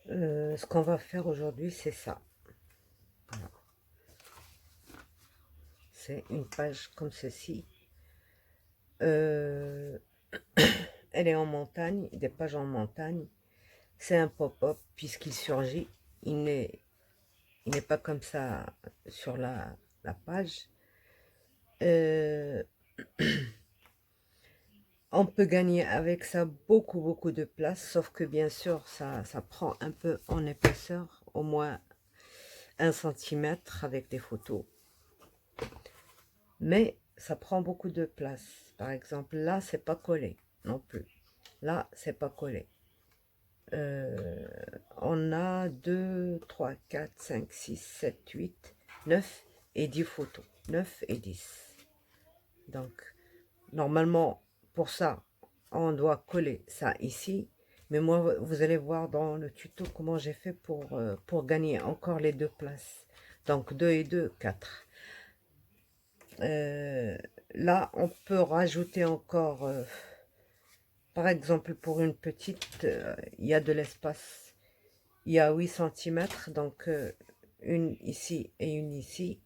Ce qu'on va faire aujourd'hui, c'est ça. Voilà. C'est une page comme ceci. Euh, Elle est en montagne, des pages en montagne. C'est un pop-up puisqu'il surgit. Il n'est il n'est pas comme ça sur la page. Euh, on peut gagner avec ça beaucoup de place, sauf que bien sûr, ça prend un peu en épaisseur, au moins 1 cm avec des photos. Mais ça prend beaucoup de place. Par exemple, là, c'est pas collé non plus. Là, c'est pas collé. Euh, on a 2, 3, 4, 5, 6, 7, 8, 9 et 10 photos. 9 et 10. Donc, normalement, pour ça, on doit coller ça ici. Mais moi, vous allez voir dans le tuto comment j'ai fait pour gagner encore les 2 places. Donc, 2 et 2, 4. Euh, Là, on peut rajouter encore, par exemple, pour une petite, il y a de l'espace. Il y a 8 cm, donc une ici et une ici.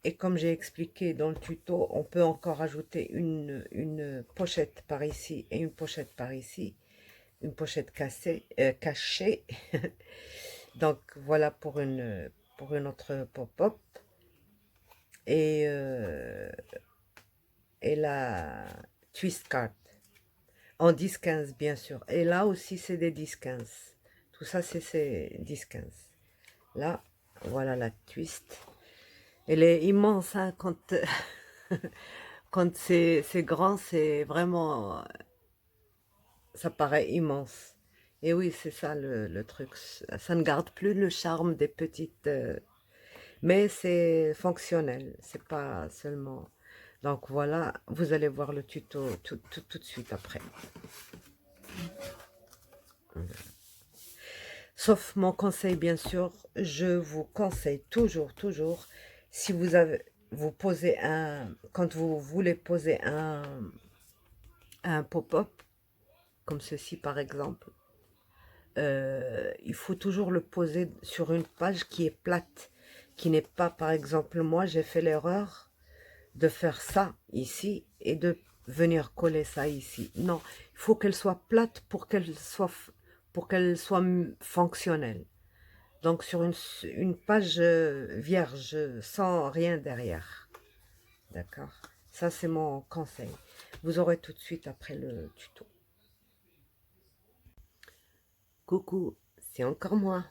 Et comme j'ai expliqué dans le tuto, on peut encore ajouter une pochette par ici et une pochette par ici. Une pochette cachée. Donc voilà pour une autre pop-up. Et, euh, et la twist card. En 10-15 bien sûr. Et là aussi c'est des 10-15. Tout ça c'est 10-15. Là, voilà la twist. Elle est immense hein, quand, quand c'est grand, c'est vraiment, ça paraît immense. Et oui, c'est ça le truc. Ça ne garde plus le charme des petites, mais c'est fonctionnel. C'est pas seulement. Donc voilà, vous allez voir le tuto tout de suite après. Sauf mon conseil, bien sûr, je vous conseille toujours, si vous avez, vous posez quand vous voulez poser un pop-up, comme ceci par exemple, il faut toujours le poser sur une page qui est plate, qui n'est pas, par exemple, moi j'ai fait l'erreur de faire ça ici et de venir coller ça ici. Non, il faut qu'elle soit plate pour qu'elle soit fonctionnelle. Donc sur une page vierge, sans rien derrière. D'accord? Ça, c'est mon conseil. Vous aurez tout de suite après le tuto. Coucou, c'est encore moi.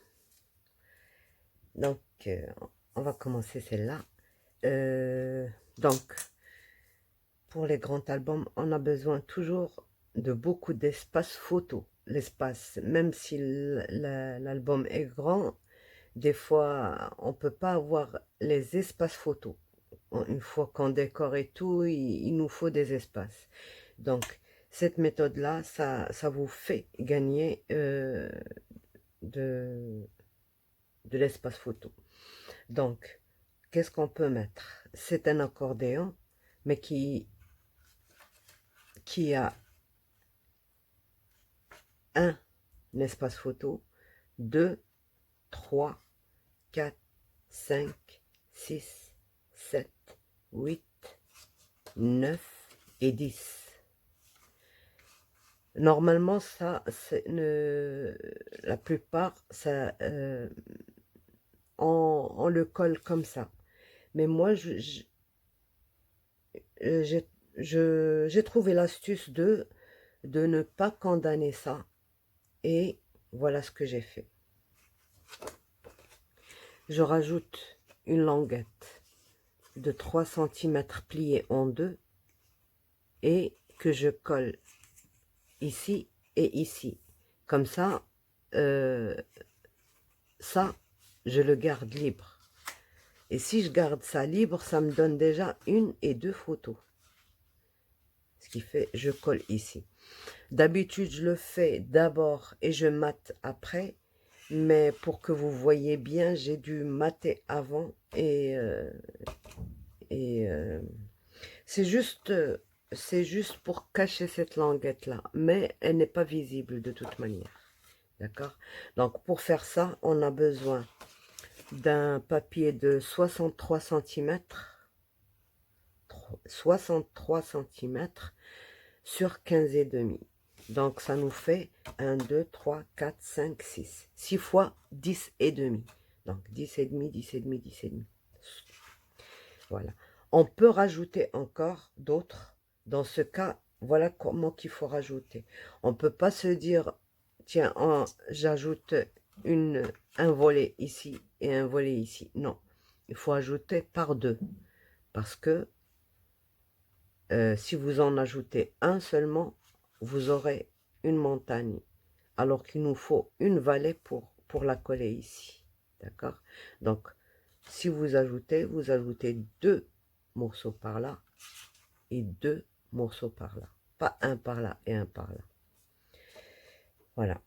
Donc, on va commencer celle-là. Donc, pour les grands albums, on a besoin toujours de beaucoup d'espace photo. L'espace, même si l'album est grand, des fois, on ne peut pas avoir les espaces photos. Une fois qu'on décore et tout, il nous faut des espaces. Donc, cette méthode-là, ça vous fait gagner de, de l'espace photo. Donc, qu'est-ce qu'on peut mettre? C'est un accordéon, mais qui a un espace photo, 2, 3, 4, 5, 6, 7, 8, 9 et 10. Normalement, ça, la plupart, ça, on le colle comme ça. Mais moi, euh, j'ai j'ai trouvé l'astuce de ne pas condamner ça. Et voilà ce que j'ai fait. Je rajoute une languette de 3 cm pliée en deux et que je colle ici et ici. Comme ça, euh, ça, je le garde libre. Et si je garde ça libre, ça me donne déjà 1 et 2 photos. Ce qui fait, je colle ici. D'habitude, je le fais d'abord et je mate après. Mais pour que vous voyez bien, j'ai dû mater avant. Et c'est juste pour cacher cette languette-là. Mais elle n'est pas visible de toute manière. D'accord? Donc, pour faire ça, on a besoin d'un papier de 63 centimètres, 63 centimètres sur 15 et demi. Donc, ça nous fait 1, 2, 3, 4, 5, 6. 6 fois 10 et demi. Donc, 10 et demi, 10 et demi, 10 et demi. Voilà. On peut rajouter encore d'autres. Dans ce cas, voilà comment qu'il faut rajouter. On ne peut pas se dire, tiens, j'ajoute un volet ici et un volet ici. Non, il faut ajouter par deux. Parce que si vous en ajoutez un seulement, vous aurez une montagne. Alors qu'il nous faut une vallée pour la coller ici. D'accord? Donc, si vous ajoutez deux morceaux par là et deux morceaux par là. Pas un par là et un par là. Voilà.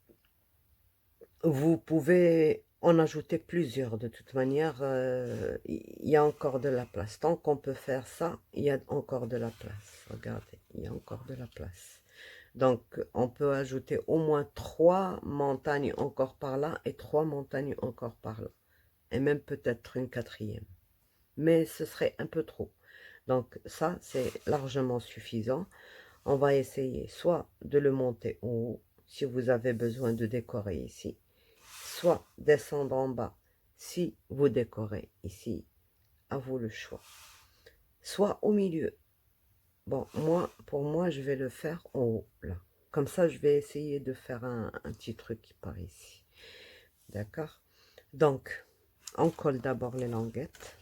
Vous pouvez en ajouter plusieurs. De toute manière, il y a encore de la place. Tant qu'on peut faire ça, il y a encore de la place. Regardez, il y a encore de la place. Donc, on peut ajouter au moins 3 montagnes encore par là et 3 montagnes encore par là. Et même peut-être une quatrième. Mais ce serait un peu trop. Donc ça, c'est largement suffisant. On va essayer soit de le monter en haut, si vous avez besoin de décorer ici, soit descendre en bas, si vous décorez ici, à vous le choix. Soit au milieu. Bon, pour moi, je vais le faire en haut, là. Comme ça, je vais essayer de faire un petit truc qui part ici. D'accord? Donc, on colle d'abord les languettes.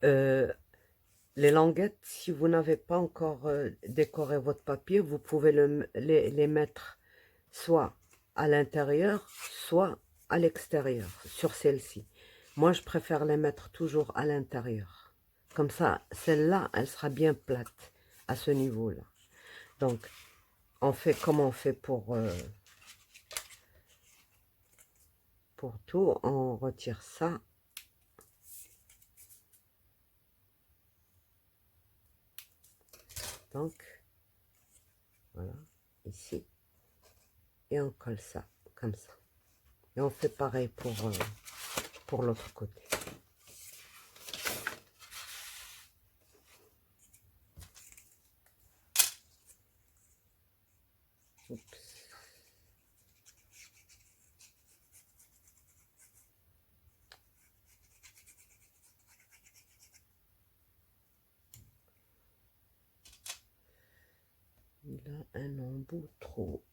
Les languettes, si vous n'avez pas encore décoré votre papier, vous pouvez les mettre soit à l'intérieur, soit à l'extérieur, sur celle-ci. Moi, je préfère les mettre toujours à l'intérieur. Comme ça, celle-là, elle sera bien plate à ce niveau-là. Donc, on fait comme on fait pour tout. On retire ça. Donc, voilà, ici. Et on colle ça, comme ça. Et on fait pareil pour l'autre côté. Oups. Il a un embout trop.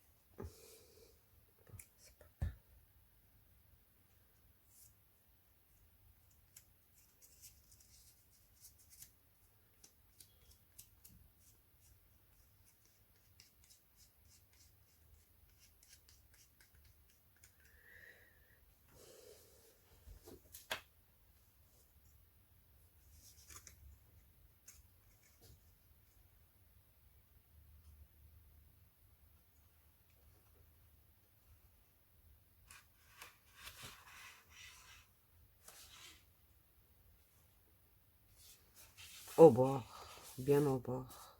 Au bord, bien au bord.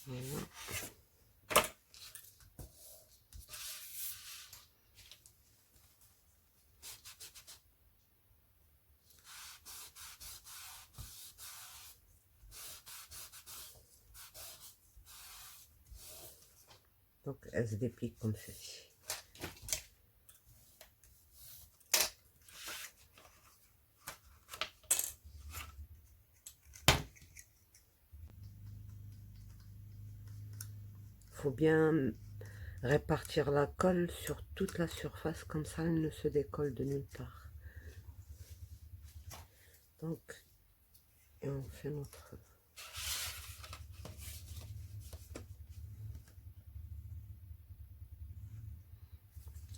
Voilà. Donc, elle se déplie comme ceci. Il faut bien répartir la colle sur toute la surface, comme ça elle ne se décolle de nulle part. Donc, et on fait notre...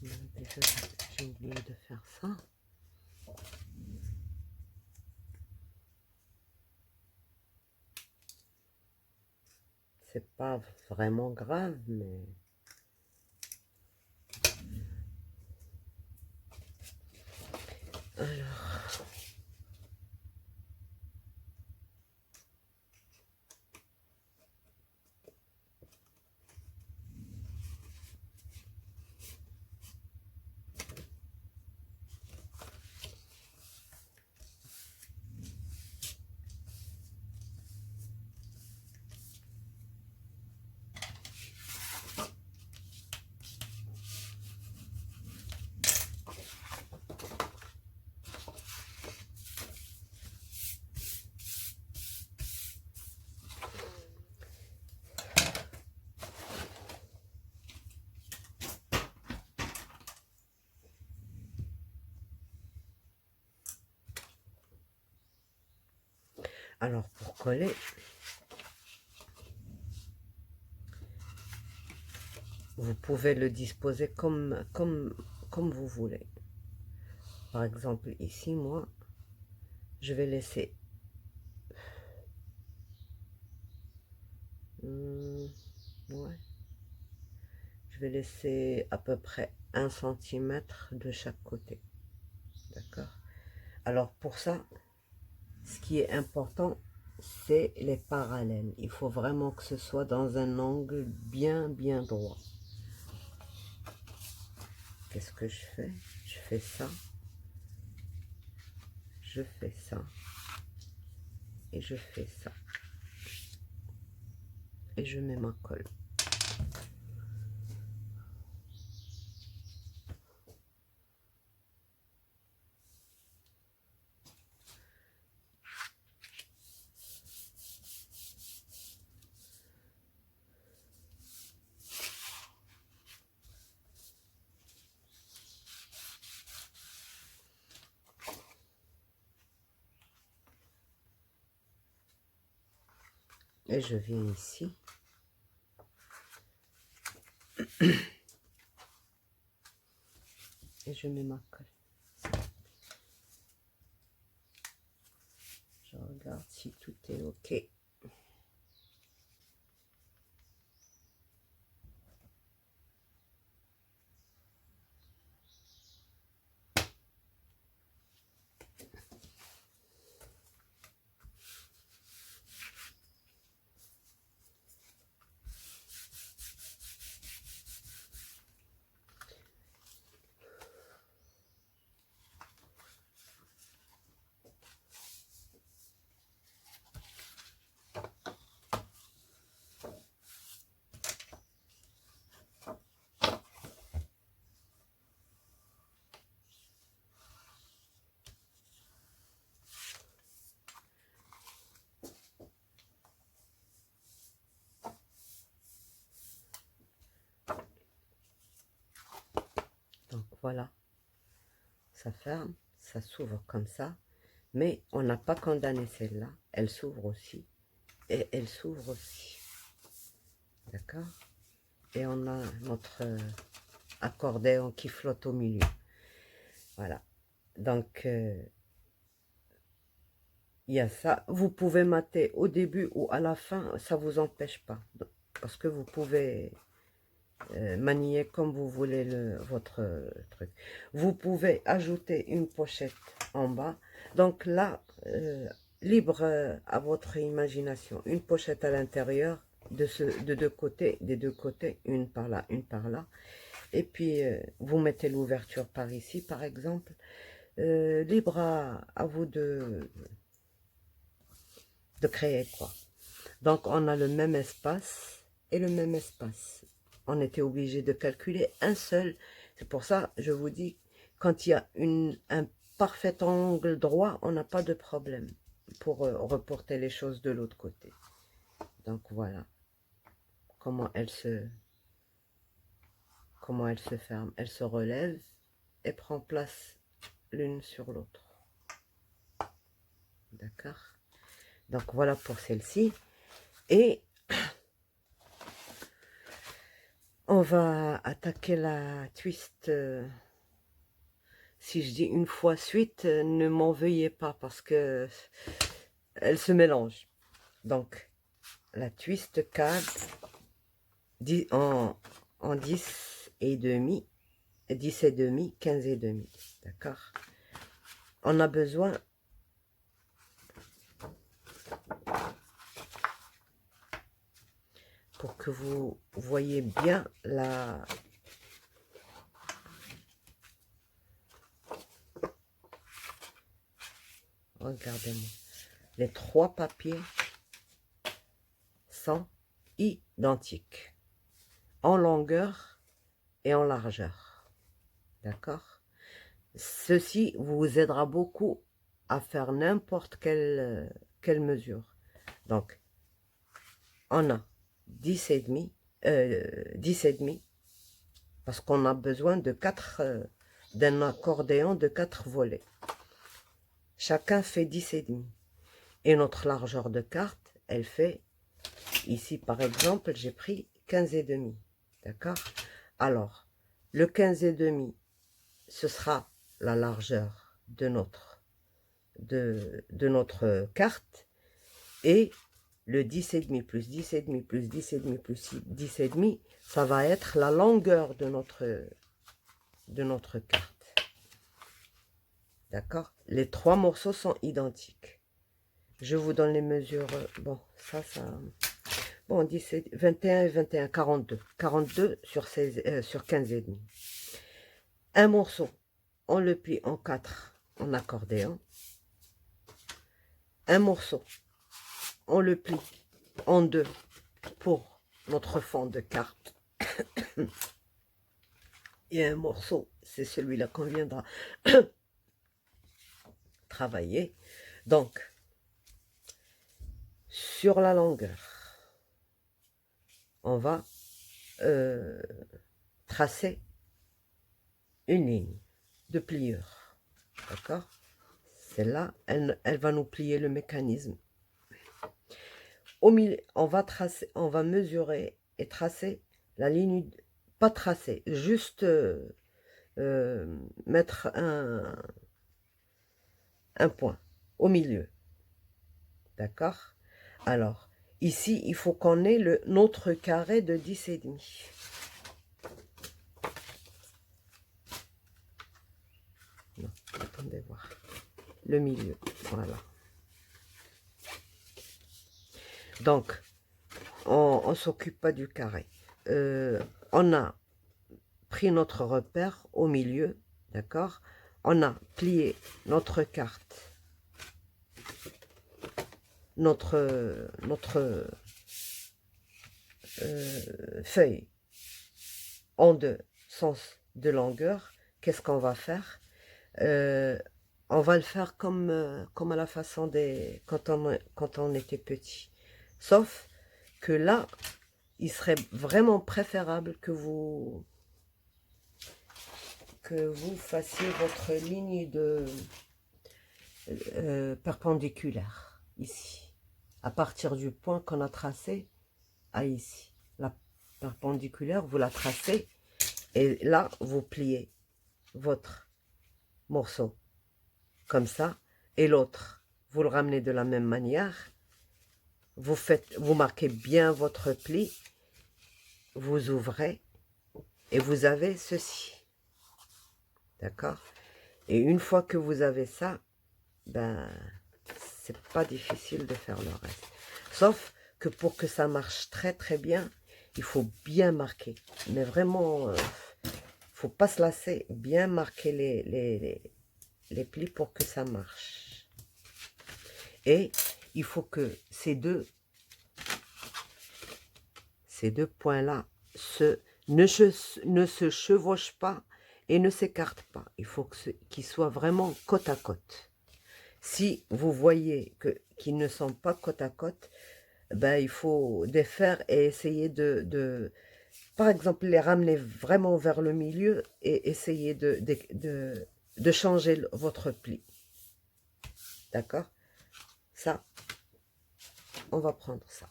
Déjà, j'ai oublié de faire ça. C'est pas vraiment grave, mais... Alors... Alors, pour coller, vous pouvez le disposer comme vous voulez. Par exemple, ici, moi, je vais laisser ouais, je vais laisser à peu près 1 cm de chaque côté. D'accord? Alors, pour ça, ce qui est important, c'est les parallèles. Il faut vraiment que ce soit dans un angle bien droit. Qu'est-ce que je fais? Je fais ça. Je fais ça. Et je fais ça. Et je mets ma colle. Et je viens ici. Et je mets ma colle. Je regarde si tout est OK. Donc voilà, ça ferme, ça s'ouvre comme ça. Mais on n'a pas condamné celle-là. Elle s'ouvre aussi. Et elle s'ouvre aussi. D'accord? Et on a notre accordéon qui flotte au milieu. Voilà. Donc, il y a ça. Vous pouvez mater au début ou à la fin. Ça ne vous empêche pas. Parce que vous pouvez manier comme vous voulez votre truc. Vous pouvez ajouter une pochette en bas. Donc là, libre à votre imagination. Une pochette à l'intérieur de deux côtés, des deux côtés, une par là, une par là. Et puis, vous mettez l'ouverture par ici, par exemple. Libre à vous de créer, quoi. Donc, on a le même espace et le même espace. On était obligé de calculer un seul. C'est pour ça, je vous dis, quand il y a un parfait angle droit, on n'a pas de problème pour reporter les choses de l'autre côté. Donc, voilà comment elle se ferme. Elle se relève et prend place l'une sur l'autre. D'accord? Donc, voilà pour celle-ci. Et on va attaquer la twist. Si je dis une fois suite, ne m'en veuillez pas parce que elle se mélange. Donc, la twist 4 en 10 et demi, 10 et demi, 15 et demi. D'accord? On a besoin pour que vous voyez bien la... Regardez-moi. Les 3 papiers sont identiques. En longueur et en largeur. D'accord? Ceci vous aidera beaucoup à faire n'importe quelle mesure. Donc, on a 10 et demi, 10 et demi, parce qu'on a besoin de d'un accordéon de 4 volets. Chacun fait 10 et demi. Et notre largeur de carte, elle fait, ici par exemple, j'ai pris 15,5. D'accord? Alors, le 15,5, ce sera la largeur de notre carte. Et le 10,5 plus 10,5 plus 10,5 plus 10,5, ça va être la longueur de notre carte. D'accord? Les trois morceaux sont identiques. Je vous donne les mesures. Bon, ça... Bon, 17, 21 et 21, 42. 42 sur 16, sur 15,5. Un morceau, on le plie en 4 en accordéon. Un morceau, on le plie en 2 pour notre fond de carte. Et un morceau, c'est celui-là qu'on viendra travailler. Donc, sur la longueur, on va tracer une ligne de pliure. D'accord? Celle-là, elle va nous plier le mécanisme. Au milieu, on va mesurer et tracer la ligne, pas tracer, juste mettre un point au milieu. D'accord? Alors, ici, il faut qu'on ait notre carré de 10,5. Non, attendez voir. Le milieu, voilà. Donc, on ne s'occupe pas du carré. On a pris notre repère au milieu, d'accord? On a plié notre carte, notre feuille en 2 sens de longueur. Qu'est-ce qu'on va faire? On va le faire comme à la façon des quand on était petit. Sauf que là, il serait vraiment préférable que vous fassiez votre ligne de perpendiculaire ici, à partir du point qu'on a tracé à ici. La perpendiculaire, vous la tracez et là, vous pliez votre morceau comme ça, et l'autre, vous le ramenez de la même manière. Vous marquez bien votre pli, vous ouvrez et vous avez ceci. D'accord? Et une fois que vous avez ça, ben, c'est pas difficile de faire le reste. Sauf que pour que ça marche très très bien, il faut bien marquer. Mais vraiment, faut pas se lasser, bien marquer les plis pour que ça marche. Et il faut que ces deux points-là ne se chevauchent pas et ne s'écartent pas. Il faut qu'ils soient vraiment côte à côte. Si vous voyez qu'ils ne sont pas côte à côte, ben, il faut défaire et essayer par exemple, les ramener vraiment vers le milieu et essayer de changer votre pli. D'accord? Ça, on va prendre ça.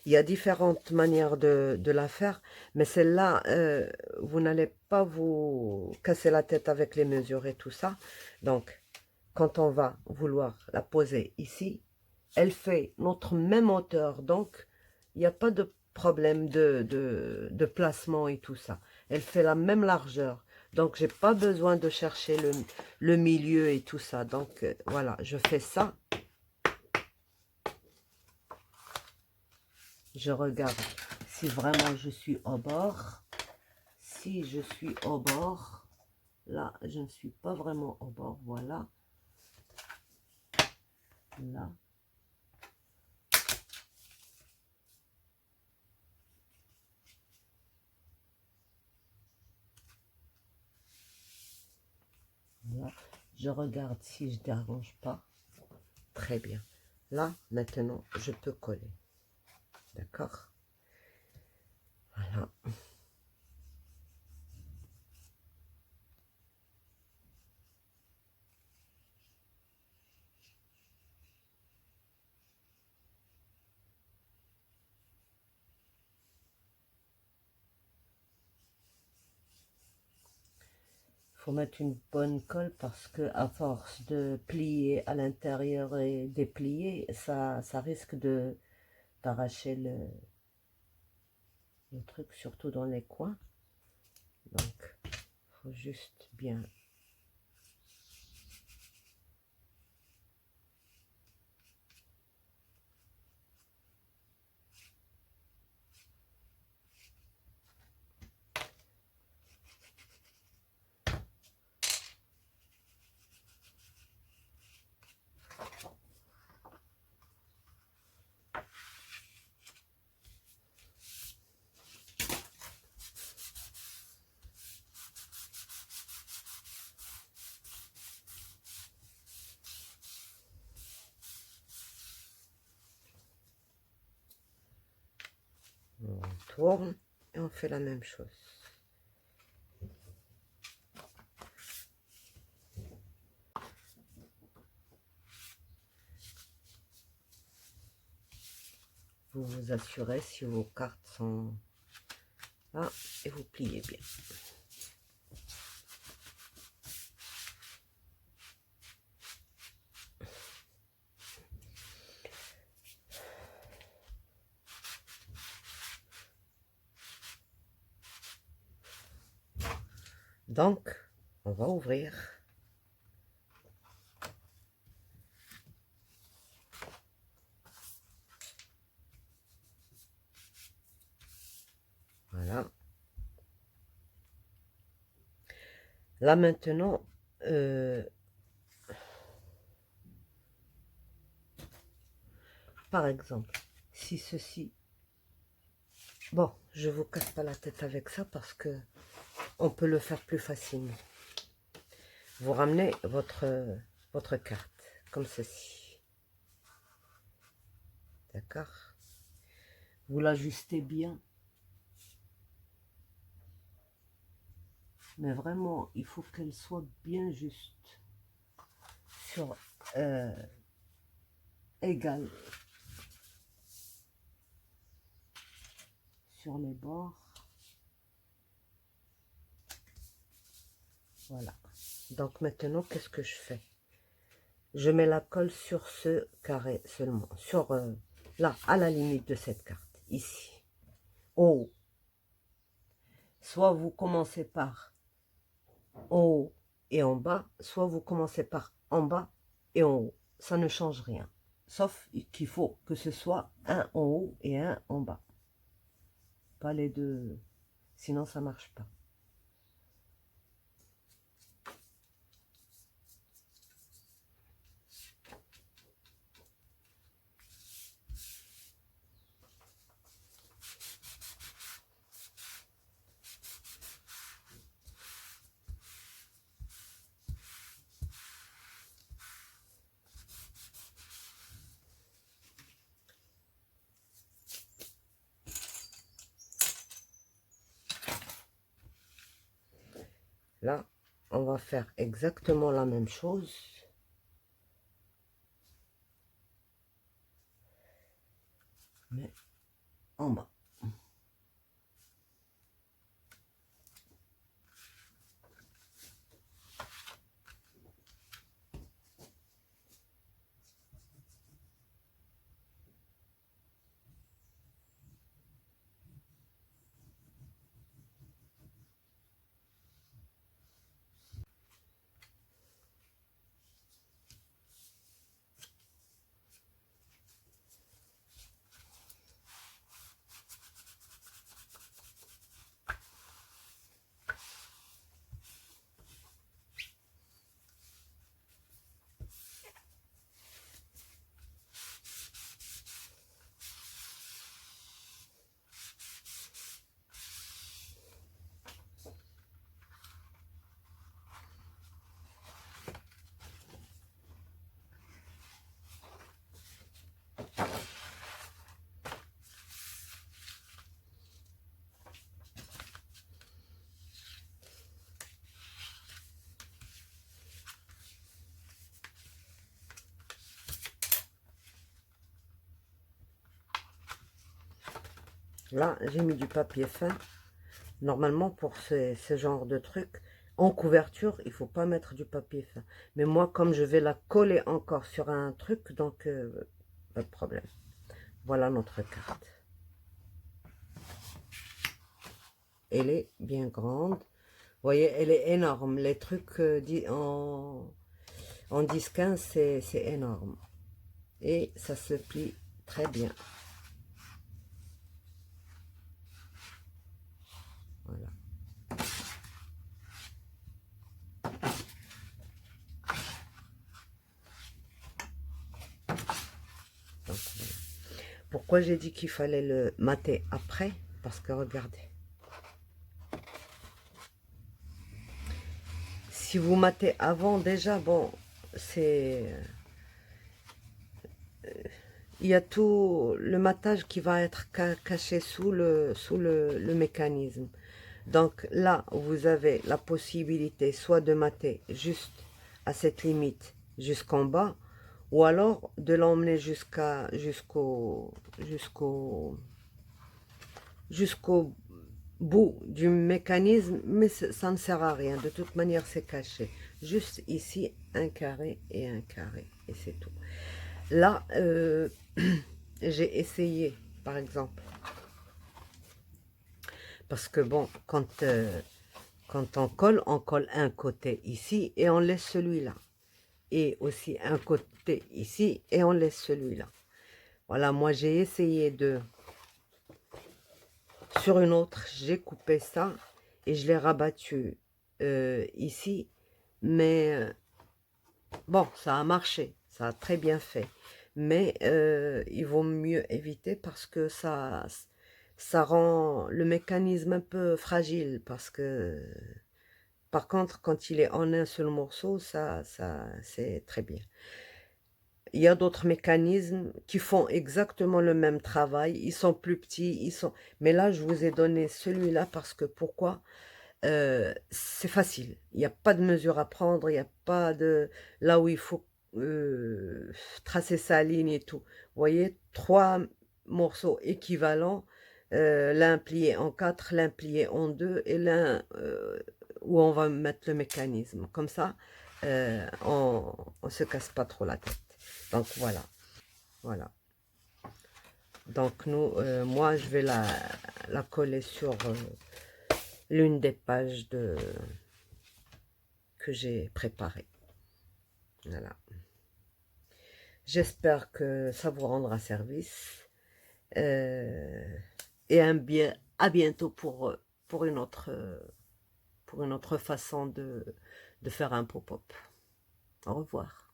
Il y a différentes manières de la faire, mais celle-là, vous n'allez pas vous casser la tête avec les mesures et tout ça. Donc, quand on va vouloir la poser ici, elle fait notre même hauteur. Donc, il n'y a pas de problème de placement et tout ça. Elle fait la même largeur. Donc, j'ai pas besoin de chercher le milieu et tout ça. Donc, voilà, je fais ça. Je regarde si vraiment je suis au bord. Si je suis au bord, là, je ne suis pas vraiment au bord, voilà. Là. Voilà. Je regarde si je ne dérange pas. Très bien. Là, maintenant, je peux coller. D'accord? Voilà. faut mettre une bonne colle parce que à force de plier à l'intérieur et déplier, ça risque de d'arracher le truc, surtout dans les coins. Donc, faut juste bien. On tourne et on fait la même chose. Vous vous assurez si vos cartes sont là et vous pliez bien. Donc, on va ouvrir. Voilà. Là maintenant, par exemple, si ceci... Bon, je vous casse pas la tête avec ça parce que on peut le faire plus facilement. Vous ramenez votre carte, comme ceci. D'accord? Vous l'ajustez bien. Mais vraiment, il faut qu'elle soit bien juste. Sur égale. Sur les bords. Voilà. Donc maintenant, qu'est-ce que je fais? Je mets la colle sur ce carré seulement. Sur là, à la limite de cette carte. Ici. Oh. Soit vous commencez par en haut et en bas, soit vous commencez par en bas et en haut. Ça ne change rien. Sauf qu'il faut que ce soit un en haut et un en bas. Pas les deux. Sinon, ça ne marche pas. Là, on va faire exactement la même chose. Mais en bas. Là, j'ai mis du papier fin. Normalement, pour ce genre de truc, En couverture, il faut pas mettre du papier fin. Mais moi, comme je vais la coller encore sur un truc, donc pas de problème. Voilà notre carte. Elle est bien grande. Vous voyez, elle est énorme. Les trucs en 10-15, c'est énorme. Et ça se plie très bien. Voilà. Donc, voilà. Pourquoi j'ai dit qu'il fallait le mater après? Parce que regardez. Si vous matez avant, déjà, bon, c'est... Il y a tout le matage qui va être caché sous le mécanisme. Donc là, vous avez la possibilité soit de mater juste à cette limite jusqu'en bas, ou alors de l'emmener jusqu'au bout du mécanisme, mais ça ne sert à rien. De toute manière, c'est caché. Juste ici, un carré, et c'est tout. Là, j'ai essayé, par exemple, parce que bon, quand on colle un côté ici et on laisse celui-là. Et aussi un côté ici et on laisse celui-là. Voilà, moi j'ai essayé sur une autre, j'ai coupé ça et je l'ai rabattu ici. Mais bon, ça a marché, ça a très bien fait. Mais il vaut mieux éviter parce que ça rend le mécanisme un peu fragile. Parce que, par contre, quand il est en un seul morceau, ça c'est très bien. Il y a d'autres mécanismes qui font exactement le même travail. Ils sont plus petits, mais là, je vous ai donné celui-là parce que, pourquoi? C'est facile. Il n'y a pas de mesure à prendre, il n'y a pas de... Là où il faut tracer sa ligne et tout. Vous voyez, 3 morceaux équivalents, l'un plié en 4, l'un plié en 2 et l'un où on va mettre le mécanisme. Comme ça, on ne se casse pas trop la tête. Donc voilà, voilà. Donc moi je vais la coller sur l'une des pages que j'ai préparées. Voilà. J'espère que ça vous rendra service. Et à bientôt pour une autre façon de faire un pop-up. Au revoir.